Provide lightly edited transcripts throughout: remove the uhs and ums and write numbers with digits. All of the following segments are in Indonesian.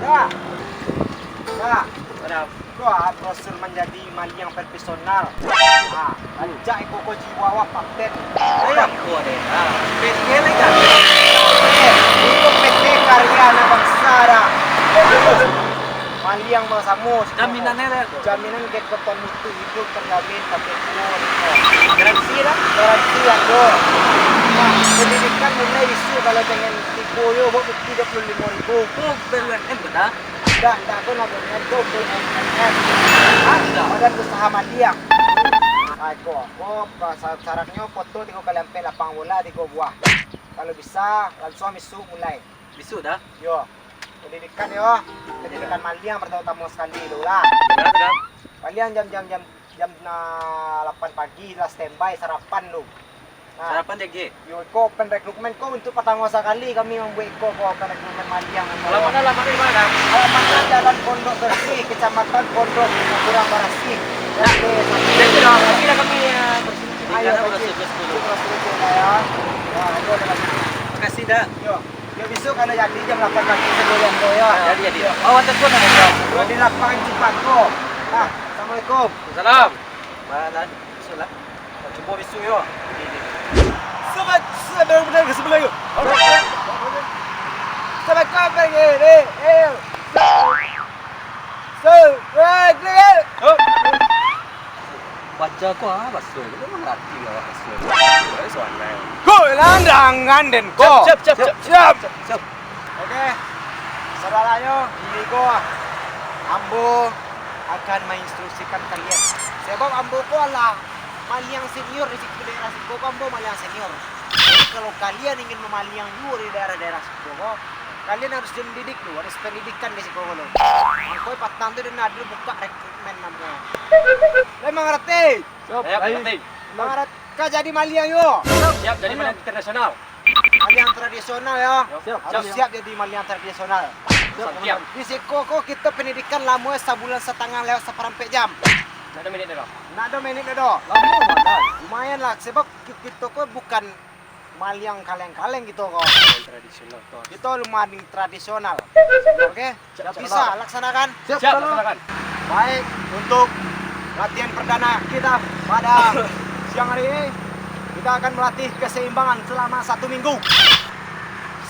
Dah. Dah. Dah. Kau proses menjadi maliang profesional. Ajak kau jiwa paten. Ayam kau deh. PT lagi. Untuk PT Karya Anak Bangsa dah. Maliang bangsamu. Jaminannya deh. Jaminan ke keton itu hidup terjamin tapi garansi dah. Garansi aku. Pendidikan mulai isu kalau dengan tipoyo bawa 35.000. Oh, BUMN betul. Enggak aku nak dengan itu BUMN. Badan usaha maliang. Aku syaratnya foto 3 kali sampai lapang bola 3 buah. Kalau bisa langsung isu mulai. Bisu dah. Yo. Pendidikan yo. Pendidikan maliang pertama sekali dulu lah. Betul. Kalian jam 8 pagi lah standby sarapan lu. Nah, Sarapan JG. yo ko open recruitment ko untuk pertama sekali kami membuat ko open recruitment maliang. Alamatnya di mana? Alamatnya Jalan Pondok Bersih, Kecamatan Pondok, Kurang Barasi. Jadi dah kami bersih. Ayo Ayo bersih. bersih. Ya. Wah, itu adalah. Makasih dah. Yo. Yo besok kalau jadi jam 8 pagi sebelum ko ya. Jadi. Awak telepon ada. Yo di lapangan Cipako. Nah, Assalamualaikum. Salam. Mana? Bisulah. Jumpa besok yo. Sobat, benar ke sebelah yuk. Sampai kapan ni? Baca ko basu. Lu mengerti awak basu. Soalnya. Ko landangan den ko. Siap. Oke. Saudaranya, ini ko Ambo akan menginstruksikan kalian. Sebab Ambo ko adalah maliang senior di daerah Siko. Ambo maliang senior. Jadi kalau kalian ingin memaliang dulu di daerah-daerah Siko, kalian harus dididik dulu, harus pendidikan di Siko dulu. Angkoi patang tu dan ada buka rekrutmen namanya. Memang ngerti? Siap. Mengerti? Kau jadi maliang yo. Siap jadi maliang internasional. Maliang tradisional ya. Harus siap jadi maliang tradisional. Siap. Di Siko kita pendidikan lama sebulan setengah lewat seperempat jam. Ada minit dah. Nak ada minit dah. Lama mana? Lumayan lah sebab kita kok bukan maliang kaleng-kaleng gitu kok. Tradisional tu. Kita lumayan tradisional. Oke? Siap. Bisa laksanakan? Siap. Laksanakan. Baik, untuk latihan perdana kita pada siang hari ini kita akan melatih keseimbangan selama 1 minggu.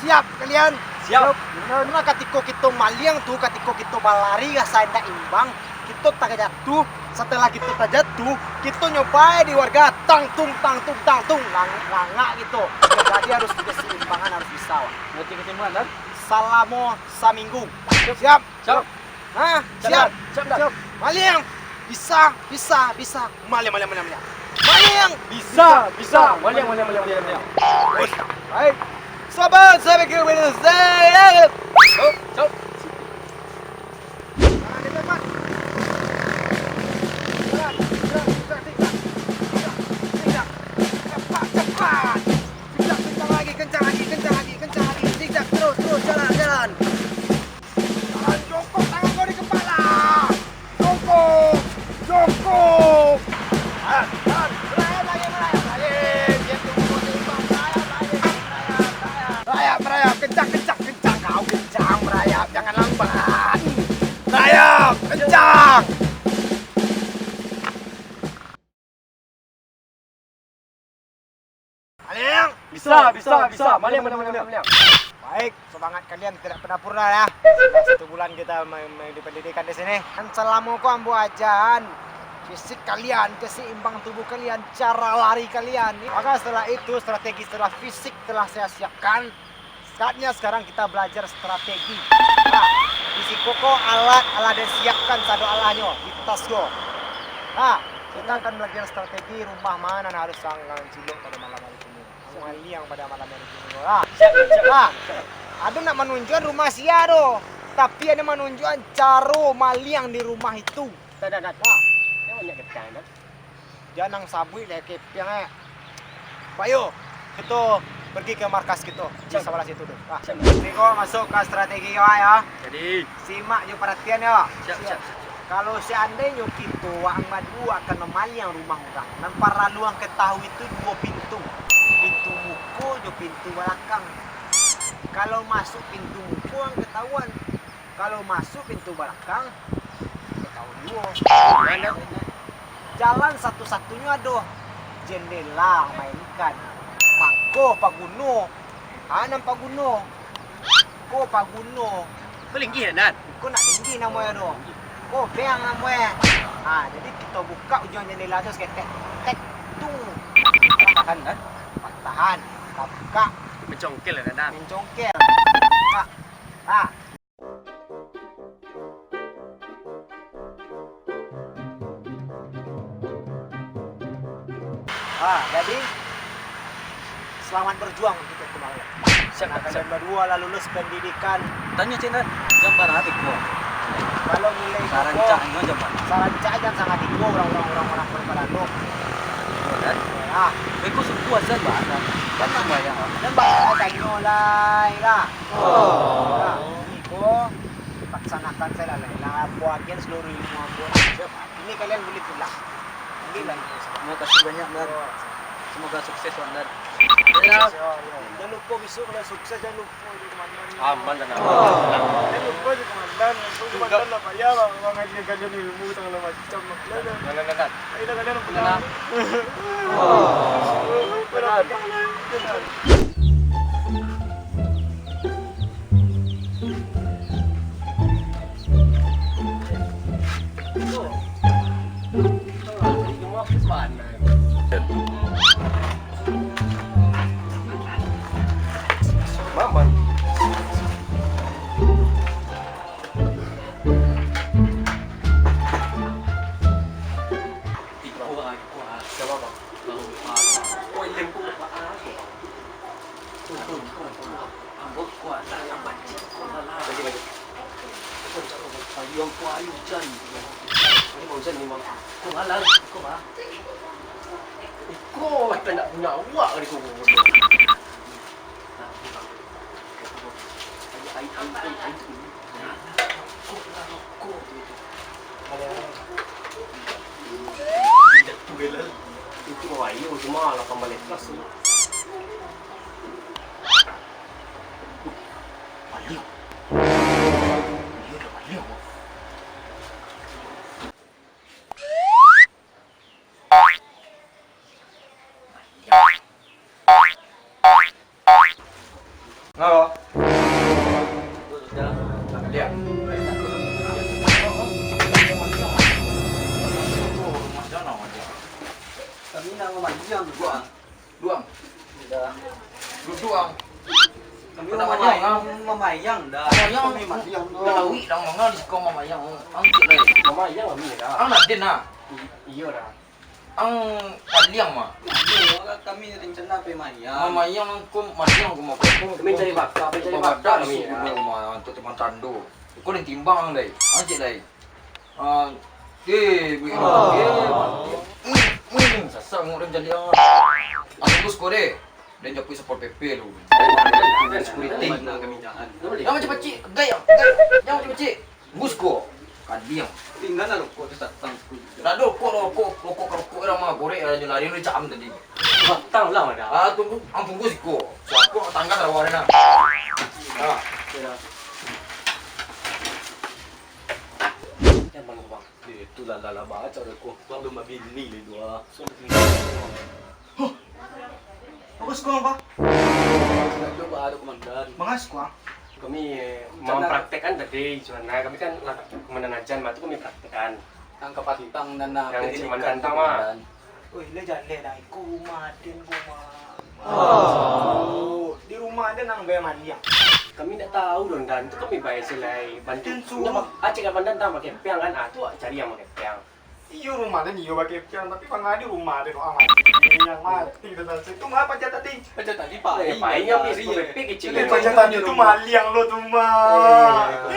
Siap kalian? Siap. Benar-benar ketika kita maliang tuh, ketika kita berlari rasa tidak imbang, kita tak jatuh. Setelah kita terjatuh, kita nyoba di warga tang tung langak gitu. Jadi harus keseimbangan harus bisa. Ngerti kesimpulan dah? Selama seminggu. Siap? Siap. Hah? Siap? Siap. Maliang bisa. Maliang. Bisa. Maliang. Baik. Sahabat, sampai ke saya. Siap. Kencang lagi. Zigzag, terus, jalan. Jalan, jongkok, tangan kau di kepala. Jongkok. Merayap lagi. Biar tunggu seimbang. Merayap. Kencang. Kau kencang, merayap. Jangan lambat. Merayap, kencang. Maliang. Bisa. Maliang. Baik, semangat kalian tidak pernah purna ya. Sudah 1 bulan kita di pendidikan di sini. Dan selama kau ambil ajaran fisik kalian, keseimbang tubuh kalian, cara lari kalian. Maka setelah itu strategi setelah fisik telah saya siapkan. Saatnya sekarang kita belajar strategi. Nah, di Siko alat dan siapkan satu alatnya di tas go. Nah, kita akan belajar strategi rumah mana harus sangat cilok pada malam hari ini. Maliang pada malam hari ini. Nah, ada nak menunjukkan rumah sia do, tapi ada menunjukkan cara maliang di rumah itu. Dah. Nah, Banyak ketan dah. jangan sabui lek yang Bayo, kita pergi ke markas kita di sebelah situ tuh. Nah, Riko masuk ke strategi ya. Jadi. Simak jo perhatian ya. Siap. Kalau seandainya kita Ahmad akan memaliang rumah orang, dan para luang ketahui itu 2 pintu. Pintu muka jo pintu belakang. Kalau masuk pintu muka orang ketahuan Kalau masuk pintu belakang, tahu dulu. Jalan satu-satunya ada jendela mainkan. Mangko paguno. Anam paguno. Ko paguno. Kau linggi Dan? Ko nak tinggi namanya do. Ko beang namanya. Jadi kita buka ujung jendela tu seketek. Tek tung. Tahan Dan? Tahan. Kita buka. Mencongkel lah Dan. Mencongkel. Buka. Jadi selamat berjuang untuk kemarin. Kalian berdua lah lulus pendidikan. Tanya Cik Dan, jam berapa hari gua? Kalau nilai Sarancanya jam berapa? Sarancanya jam sangat tinggi orang berpelanu. Dan? Ah, Aku sepuas dan bahasa. Dan sembahyang. dan bahasa tanya lah. Nah, Iko laksanakan saya lah. Bagian seluruh ilmu ampun. Ini kalian boleh pulang. Ambil lagi. Terima kasih banyak Dan. Semoga sukses Dan. Jangan lupa besok kalau sukses jangan lupa di komandan. Aman Dan. Jangan lupa di komandan. Komandan lah payah lah. Orang ngaji kalian ilmu segala macam. Dan. Ayo kalian pulang. Maman. Yang kuat hujan. Ini mau hujan ni mak. Kau malas, kau mah. Kau tak nak punya awak ni kau. Itu mau ayo cuma 18 kelas ni. Balik. Dia dah balik. Ngapa? Dia. Kami nak memanjang duang. Duang. Dah. Duang. Kami nak memayang dah. Kami memayang. Tahu dah mangal di sekolah memayang. Angkit leh. Memayang kami dah. Ang nak din ah. Iya dah. Ang kaliang mah. Kami rencana pemayang. Memayang ko mayang ko mau. Kami cari bakal, cari bakal kami. Untuk teman tandu. Kau ni timbang leh. Angkit leh. Sasang orang jadi ang bus ko deh. Dan japu support PP lu. Security na kami jangan. Yang macam pacik, gayang. Yang macam pacik. Bus ko. Kadiang. Tinggal na ko sa tang. Lado ko era mga gore era yung lari no jam tadi. Batang lang ada. Tunggu ang bungkus ko. So ako tangga rawa na. Yan bang bang. Itu lala baca ko. Baru mabili ni dua. So Bagus ko ba? Lalo ba ada komandan? Mga squang. Kami mau praktekan tadi, cuman kami kan kemenanajan, matu kami praktekan. Ang kapatitang na Yang si Mandantang mah. Uy, lejan le dah. Ko rumah din rumah. Di rumah ada nang beman dia. Kami tak tahu dong dan itu kami bayar selai bantu. Acik kan Mandantang pakai piang kan, tu cari yang pakai piang. Iyo rumah dan iyo pakai pian tapi pangadi rumah ada orang mati. Yang mati dah selesai. Itu mah pajak tadi. Pajak tadi Pak. Payahnya mesti pakai kecil. Pajak tadi tu mah liang lo tu mah.